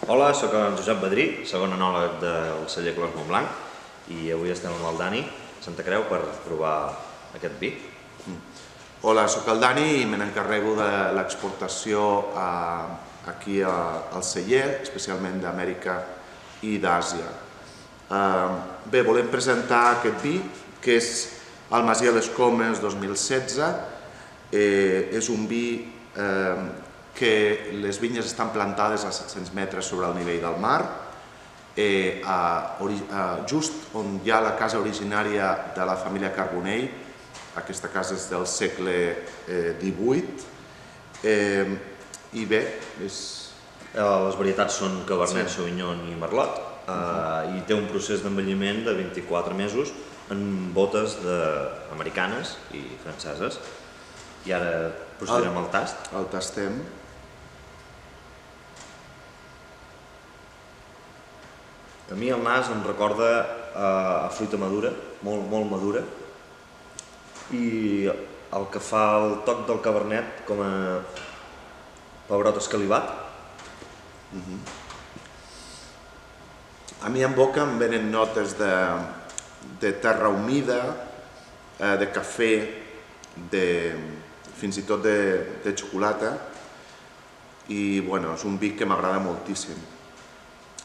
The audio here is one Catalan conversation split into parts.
Hola, sóc en Josep Badrí, segon enòleg del celler Clos Montblanc, i avui estem amb el Dani a Santa Creu per provar aquest vi. Hola, sóc el Dani i me n'encarrego de l'exportació aquí al celler, especialment d'Amèrica i d'Àsia. Bé, volem presentar aquest vi, que és el Masia Les Comes 2016. És un vi que les vinyes estan plantades a 700 metres sobre el nivell del mar, just on hi ha la casa originària de la família Carbonell. Aquesta casa és del segle XVIII. I bé, Les varietats són Cabernet Sauvignon i Merlot, i té un procés d'envelliment de 24 mesos en botes americanes i franceses. I ara procedirem al tast. El tastem. A mi el nas em recorda a fruita madura, molt madura, i el que fa el toc del Cabernet com a pebrot escalivat. A mi en boca em venen notes de terra humida, de cafè, fins i tot de xocolata, i bueno, és un vi que m'agrada moltíssim,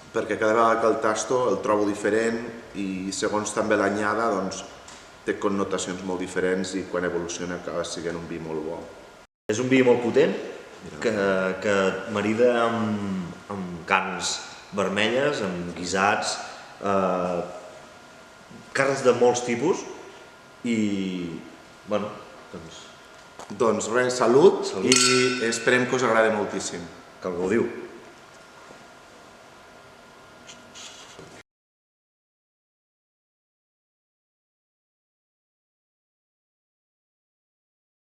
perquè cada vegada que el tasto el trobo diferent i segons també l'anyada té connotacions molt diferents i quan evoluciona acaba sent un vi molt bo. És un vi molt potent que marida amb carns vermelles, amb guisats, carns de molts tipus i, bueno, doncs res, salut i esperem que us agradi moltíssim. Que el gaudiu.